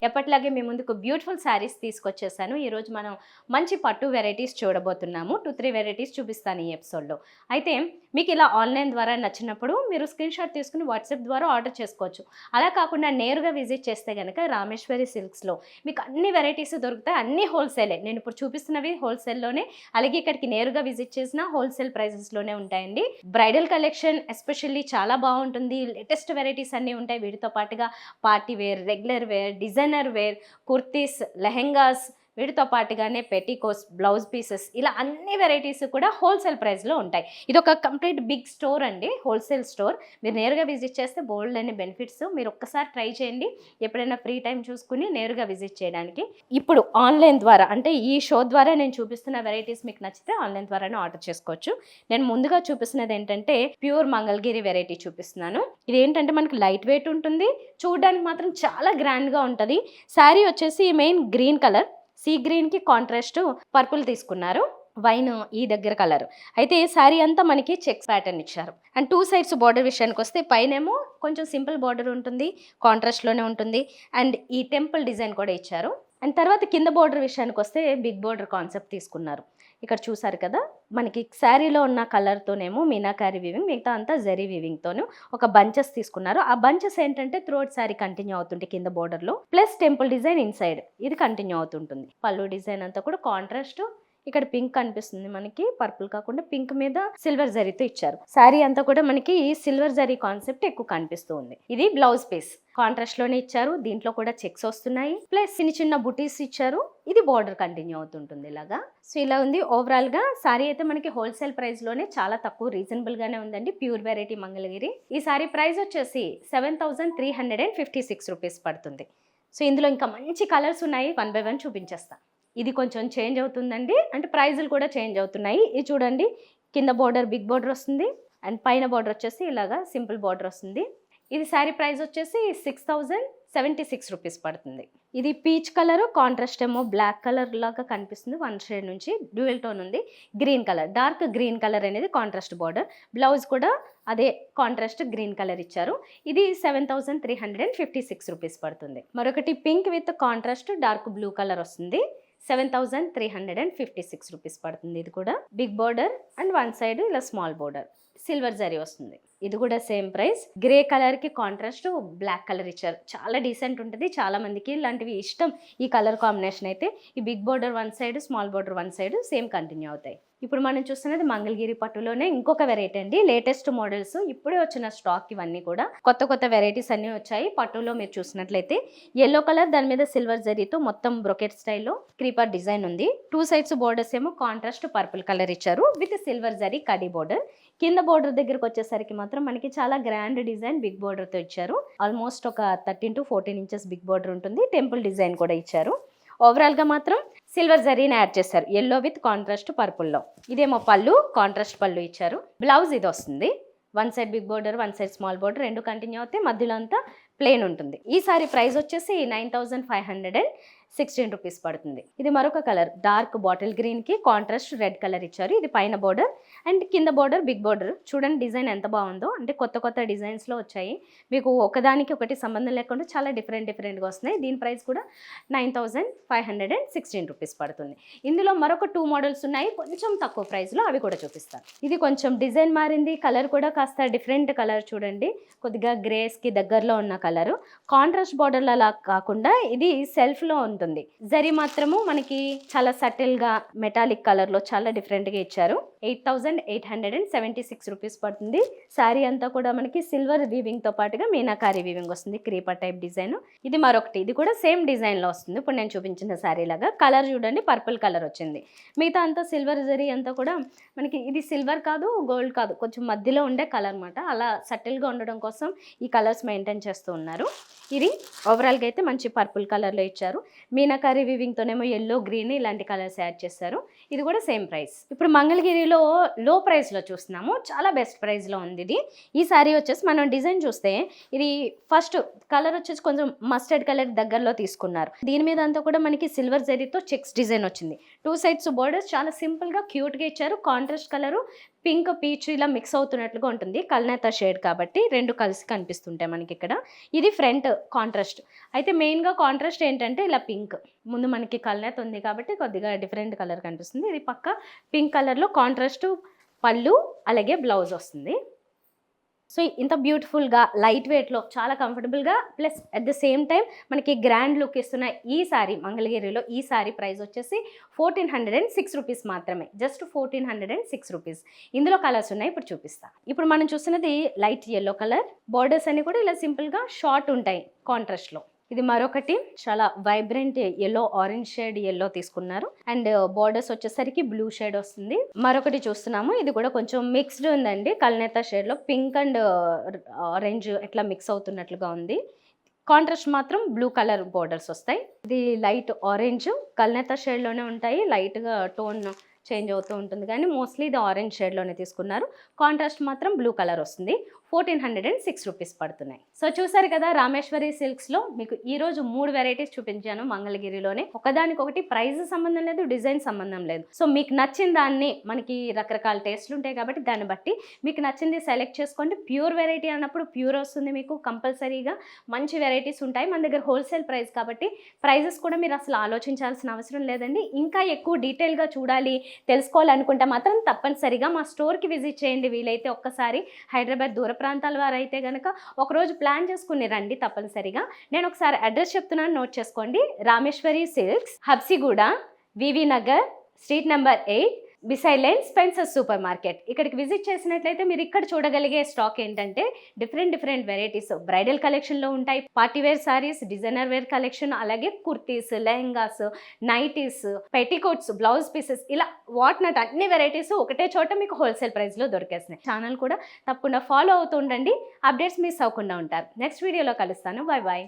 ఎప్పటిలాగే మీ ముందుకు బ్యూటిఫుల్ శారీస్ తీసుకొచ్చేసాను. ఈరోజు మనం మంచి పట్టు వెరైటీస్ చూడబోతున్నాము. 2-3 వెరైటీస్ చూపిస్తాను ఈ ఎపిసోడ్లో. అయితే మీకు ఇలా ఆన్లైన్ ద్వారా నచ్చినప్పుడు మీరు స్క్రీన్ షాట్ తీసుకుని వాట్సాప్ ద్వారా ఆర్డర్ చేసుకోవచ్చు. అలా కాకుండా నేరుగా విజిట్ చేస్తే కనుక రామేశ్వరి సిల్క్స్లో మీకు అన్ని వెరైటీస్ దొరుకుతాయి. అన్నీ హోల్సేలే. నేను ఇప్పుడు చూపిస్తున్నవి హోల్సేల్లోనే, అలాగే ఇక్కడికి నేరుగా విజిట్ చేసిన హోల్సేల్ ప్రైజెస్లోనే ఉంటాయండి. బ్రైడల్ కలెక్షన్ ఎస్పెషల్లీ చాలా బాగుంటుంది. లేటెస్ట్ వెరైటీస్ అన్నీ ఉంటాయి. వీటితో పాటుగా party wear, regular wear, designer wear, kurtis, lehengas, వీటితో పాటుగానే పెటీకోట్స్, బ్లౌజ్ పీసెస్, ఇలా అన్ని వెరైటీస్ కూడా హోల్సేల్ ప్రైస్లో ఉంటాయి. ఇది ఒక కంప్లీట్ బిగ్ స్టోర్ అండి, హోల్సేల్ స్టోర్. మీరు నేరుగా విజిట్ చేస్తే బోల్డ్ అనే బెనిఫిట్స్. మీరు ఒక్కసారి ట్రై చేయండి, ఎప్పుడైనా ఫ్రీ టైం చూసుకుని నేరుగా విజిట్ చేయడానికి. ఇప్పుడు ఆన్లైన్ ద్వారా, అంటే ఈ షో ద్వారా నేను చూపిస్తున్న వెరైటీస్ మీకు నచ్చితే ఆన్లైన్ ద్వారానే ఆర్డర్ చేసుకోవచ్చు. నేను ముందుగా చూపిస్తున్నది ఏంటంటే ప్యూర్ మంగళగిరి వెరైటీ చూపిస్తున్నాను. ఇది ఏంటంటే మనకి లైట్ వెయిట్ ఉంటుంది, చూడడానికి మాత్రం చాలా గ్రాండ్గా ఉంటుంది. శారీ వచ్చేసి మెయిన్ గ్రీన్ కలర్, సీ గ్రీన్కి కాంట్రాస్ట్ పర్పుల్ తీసుకున్నారు. వైన్ ఈ దగ్గర కలర్. అయితే శారీ అంతా మనకి చెక్స్ ప్యాటర్న్ ఇచ్చారు. అండ్ 2 సైడ్స్ బార్డర్ విషయానికి వస్తే పైనేమో కొంచెం సింపుల్ బార్డర్ ఉంటుంది, కాంట్రాస్ట్లోనే ఉంటుంది. అండ్ ఈ టెంపుల్ డిజైన్ కూడా ఇచ్చారు. అండ్ తర్వాత కింద బార్డర్ విషయానికి వస్తే బిగ్ బార్డర్ కాన్సెప్ట్ తీసుకున్నారు. ఇక్కడ చూసారు కదా, మనకి శారీలో ఉన్న కలర్తోనేమో మీనాకారి వీవింగ్, మిగతా అంతా జరీ వీవింగ్తోనూ ఒక బంచెస్ తీసుకున్నారు. ఆ బంచెస్ ఏంటంటే త్రోట్ శారీ కంటిన్యూ అవుతుంటే కింద బోర్డర్లో, ప్లస్ టెంపుల్ డిజైన్ ఇన్సైడ్ ఇది కంటిన్యూ అవుతుంటుంది. పళ్ళు డిజైన్ అంతా కూడా కాంట్రాస్ట్. ఇక్కడ పింక్ కనిపిస్తుంది మనకి, పర్పుల్ కాకుండా పింక్ మీద సిల్వర్ జరీతో ఇచ్చారు. శారీ అంతా కూడా మనకి సిల్వర్ జరీ కాన్సెప్ట్ ఎక్కువ కనిపిస్తూ ఉంది. ఇది బ్లౌజ్ పీస్ కాంట్రాస్ట్ లోనే ఇచ్చారు. దీంట్లో కూడా చెక్స్ వస్తున్నాయి, ప్లస్ చిన్న చిన్న బుటీస్ ఇచ్చారు. ఇది బార్డర్ కంటిన్యూ అవుతుంటుంది ఇలాగా. సో ఇలా ఉంది ఓవరాల్ గా. శారీ అయితే మనకి హోల్సేల్ ప్రైస్ లోనే చాలా తక్కువ, రీజనబుల్ గానే ఉందండి. Pure variety Mangalagiri. ఈ శారీ ప్రైస్ వచ్చేసి 7,356 రూపీస్ పడుతుంది. సో ఇందులో ఇంకా మంచి కలర్స్ ఉన్నాయి, 1 by 1 చూపించేస్తా. ఇది కొంచెం చేంజ్ అవుతుందండి, అంటే ప్రైజులు కూడా చేంజ్ అవుతున్నాయి. ఇది చూడండి, కింద బార్డర్ బిగ్ బార్డర్ వస్తుంది, అండ్ పైన బార్డర్ వచ్చేసి ఇలాగా సింపుల్ బార్డర్ వస్తుంది. ఇది శారీ ప్రైస్ వచ్చేసి 6,076 రూపీస్ పడుతుంది. ఇది పీచ్ కలర్, కాంట్రాస్ట్ ఏమో బ్లాక్ కలర్ లాగా కనిపిస్తుంది. 1 షేడ్ నుంచి డ్యూయల్ టోన్ ఉంది. Green colour, dark green colour అనేది కాంట్రాస్ట్ బార్డర్. బ్లౌజ్ కూడా అదే కాంట్రాస్ట్ గ్రీన్ కలర్ ఇచ్చారు. ఇది 7,356 రూపీస్ పడుతుంది. మరొకటి pink with contrast dark blue colour వస్తుంది. 7,356 రూపీస్ పడుతుంది. ఇది కూడా బిగ్ బార్డర్ అండ్ 1 సైడ్ ఇలా స్మాల్ బార్డర్, సిల్వర్ జరీ వస్తుంది. ఇది కూడా సేమ్ ప్రైస్. గ్రే కలర్ కి కాంట్రాస్ట్ బ్లాక్ కలర్ ఇచ్చారు. చాలా డీసెంట్ ఉంటుంది, చాలా మందికి ఇలాంటివి ఇష్టం. ఈ కలర్ కాంబినేషన్ అయితే ఈ big border 1 side, small border 1 side same continue అవుతాయి. ఇప్పుడు మనం చూస్తున్నది మంగళగిరి పట్టులోనే ఇంకొక వెరైటీ అండి. లేటెస్ట్ మోడల్స్, ఇప్పుడే వచ్చిన స్టాక్ ఇవన్నీ కూడా. కొత్త కొత్త వెరైటీస్ అన్నీ వచ్చాయి. పట్టులో మీరు చూసినట్లయితే ఎల్లో కలర్, దాని మీద సిల్వర్ జరీతో మొత్తం బ్రొకెట్ స్టైల్లో క్రీపర్ డిజైన్ ఉంది. 2 సైడ్స్ బోర్డర్స్ ఏమో కాంట్రాస్ట్ పర్పుల్ కలర్ ఇచ్చారు with silver zari khadi border. కింద బోర్డర్ దగ్గరకు వచ్చేసరికి మాత్రం మనకి చాలా గ్రాండ్ డిజైన్ బిగ్ బోర్డర్తో ఇచ్చారు. ఆల్మోస్ట్ ఒక 13 to 14 ఇంచెస్ బిగ్ బోర్డర్ ఉంటుంది. టెంపుల్ డిజైన్ కూడా ఇచ్చారు. ఓవరాల్గా మాత్రం సిల్వర్ జరీని యాడ్ చేశారు, ఎల్లో విత్ కాంట్రాస్ట్ పర్పుల్లో. ఇదేమో పళ్ళు, కాంట్రాస్ట్ పళ్ళు ఇచ్చారు. బ్లౌజ్ ఇది వస్తుంది. 1 side big border, 1 side small border, రెండు కంటిన్యూ అవుతాయి. మధ్యలో అంతా ప్లెయిన్ ఉంటుంది. ఈ సారీ ప్రైస్ వచ్చేసి 9,516 రూపీస్ పడుతుంది. ఇది మరొక కలర్, డార్క్ బాటిల్ గ్రీన్ కి కాంట్రాస్ట్ రెడ్ కలర్ ఇచ్చారు. ఇది పైన బోర్డర్ అండ్ కింద బోర్డర్ బిగ్ బోర్డర్. చూడండి డిజైన్ ఎంత బాగుందో, అంటే కొత్త కొత్త డిజైన్స్లో వచ్చాయి. మీకు ఒకదానికి ఒకటి సంబంధం లేకుండా చాలా డిఫరెంట్గా వస్తున్నాయి. దీని ప్రైస్ కూడా 9,516 రూపీస్ పడుతుంది. ఇందులో మరొక 2 మోడల్స్ ఉన్నాయి కొంచెం తక్కువ ప్రైస్లో, అవి కూడా చూపిస్తాను. ఇది కొంచెం డిజైన్ మారింది, కలర్ కూడా కాస్త డిఫరెంట్ కలర్. చూడండి, కొద్దిగా గ్రేస్కి దగ్గరలో ఉన్న కలరు. కాంట్రాస్ట్ బార్డర్లో అలా కాకుండా ఇది సెల్ఫ్లో ఉంటుంది. జరీ మాత్రము మనకి చాలా సటిల్గా మెటాలిక్ కలర్లో చాలా డిఫరెంట్గా ఇచ్చారు. 8,876 రూపీస్ పడుతుంది. శారీ అంతా కూడా మనకి సిల్వర్ వీవింగ్తో పాటుగా మీనాకారి వీవింగ్ వస్తుంది, క్రీపర్ టైప్ డిజైన్. ఇది మరొకటి, ఇది కూడా సేమ్ డిజైన్లో వస్తుంది. ఇప్పుడు నేను చూపించిన శారీ లాగా. కలర్ చూడండి, పర్పుల్ కలర్ వచ్చింది. మిగతా అంతా సిల్వర్ జరీ అంతా కూడా మనకి, ఇది సిల్వర్ కాదు, గోల్డ్ కాదు, కొంచెం మధ్యలో ఉండే కలర్ అనమాట. అలా సటిల్గా ఉండడం కోసం ఈ కలర్స్ మెయింటైన్ చేస్తూ ఉన్నారు. ఇది ఓవరాల్గా అయితే మంచి పర్పుల్ కలర్లో ఇచ్చారు. మీనాకారి వీవింగ్తోనేమో ఎల్లో, గ్రీన్ ఇలాంటి కలర్స్ యాడ్ చేశారు. ఇది కూడా సేమ్ ప్రైస్. ఇప్పుడు మంగళగిరిలో లో ప్రైస్లో చూస్తున్నాము, చాలా బెస్ట్ ప్రైస్లో ఉంది ఇది. ఈ శారీ వచ్చేసి మనం డిజైన్ చూస్తే ఇది ఫస్ట్ కలర్ వచ్చేసి కొంచెం మస్టర్డ్ కలర్ దగ్గరలో తీసుకున్నారు. దీని మీద అంతా కూడా మనకి సిల్వర్ జరీతో చెక్స్ డిజైన్ వచ్చింది. 2 సైడ్స్ బోర్డర్స్ చాలా సింపుల్గా క్యూట్గా ఇచ్చారు. కాంట్రాస్ట్ కలరు పింక్ పీచ్ ఇలా మిక్స్ అవుతున్నట్లుగా ఉంటుంది. కల్నేత షేడ్ కాబట్టి 2 కలిసి కనిపిస్తుంటాయి మనకి ఇక్కడ. ఇది ఫ్రంట్ కాంట్రాస్ట్. అయితే మెయిన్‌గా కాంట్రాస్ట్ ఏంటంటే ఇలా పింక్. ముందు మనకి కల్నేత ఉంది కాబట్టి కొద్దిగా డిఫరెంట్ కలర్ కనిపిస్తుంది. ఇది పక్కా పింక్ కలర్‌లో కాంట్రాస్ట్ పళ్ళు అలాగే బ్లౌజ్ వస్తుంది. సో ఇంత బ్యూటిఫుల్‌గా లైట్ వెయిట్‌లో చాలా కంఫర్టబుల్‌గా plus at the same time మనకి గ్రాండ్ లుక్ ఇస్తున్న ఈ సారీ మంగళగిరిలో ఈ సారీ ప్రైస్ వచ్చేసి 1406 రూపీస్ మాత్రమే. Just 1406 rupees. ఇందులో కలర్స్ ఉన్నాయి, ఇప్పుడు చూపిస్తా. ఇప్పుడు మనం చూస్తున్నది లైట్ యెల్లో కలర్. బోర్డర్స్ అన్ని కూడా ఇలా సింపుల్‌గా షార్ట్ ఉంటాయి కాంట్రాస్ట్‌లో. ఇది మరొకటి చాలా vibrant yellow, orange shade yellow తీసుకున్నారు. అండ్ బోర్డర్స్ వచ్చేసరికి బ్లూ షేడ్ వస్తుంది. మరొకటి చూస్తున్నాము, ఇది కూడా కొంచెం మిక్స్డ్ ఉందండి. కల్నేత షేడ్లో పింక్ అండ్ ఆరెంజ్ ఇట్లా మిక్స్ అవుతున్నట్లుగా ఉంది. కాంట్రాస్ట్ మాత్రం బ్లూ కలర్ బోర్డర్స్ వస్తాయి. ఇది లైట్ ఆరెంజ్, కల్నేత షేడ్లోనే ఉంటాయి. లైట్గా టోన్ చేంజ్ అవుతూ ఉంటుంది కానీ మోస్ట్లీ ఇది ఆరెంజ్ షేడ్లోనే తీసుకున్నారు. కాంట్రాస్ట్ మాత్రం బ్లూ కలర్ వస్తుంది. 1406 రూపీస్ పడుతున్నాయి. సో చూసారు కదా, రామేశ్వరి సిల్క్స్లో మీకు ఈరోజు 3 వెరైటీస్ చూపించాను మంగళగిరిలోనే. ఒకదానికొకటి ప్రైస్ సంబంధం లేదు, డిజైన్ సంబంధం లేదు. సో మీకు నచ్చిన దాన్ని, మనకి రకరకాల టేస్ట్లు ఉంటాయి కాబట్టి దాన్ని బట్టి మీకు నచ్చింది సెలెక్ట్ చేసుకోండి. ప్యూర్ వెరైటీ అన్నప్పుడు ప్యూర్ వస్తుంది మీకు కంపల్సరీగా. మంచి వెరైటీస్ ఉంటాయి మన దగ్గర. హోల్సేల్ ప్రైస్ కాబట్టి ప్రైజెస్ కూడా మీరు అసలు ఆలోచించాల్సిన అవసరం లేదండి. ఇంకా ఎక్కువ డీటెయిల్గా చూడాలి, తెలుసుకోవాలనుకుంటే మాత్రం తప్పనిసరిగా మా స్టోర్కి విజిట్ చేయండి. వీలైతే ఒక్కసారి హైదరాబాద్ దూర ప్రాంతాల వారు అయితే కనుక ఒకరోజు ప్లాన్ చేసుకుని రండి తప్పనిసరిగా. నేను ఒకసారి అడ్రస్ చెప్తున్నాను, నోట్ చేసుకోండి. Rameshwari silks, Habsiguda, VV Nagar, street number 8, beside line Spencer's super market. ఇక్కడికి విజిట్ చేసినట్లయితే మీరు ఇక్కడ చూడగలిగే స్టాక్ ఏంటంటే డిఫరెంట్ వెరైటీస్ బ్రైడల్ కలెక్షన్లో ఉంటాయి. Party wear sarees, designer wear collection, అలాగే kurtis, lehengas, nighties, petticoats, blouse pieces, ఇలా వాట్ నాట్ అన్ని వెరైటీస్ ఒకటే చోట మీకు హోల్సేల్ ప్రైస్లో దొరికేస్తున్నాయి. ఛానల్ కూడా తప్పకుండా ఫాలో అవుతూ ఉండండి, అప్డేట్స్ మిస్ అవ్వకుండా ఉంటారు. నెక్స్ట్ వీడియోలో కలుస్తాను. Bye bye.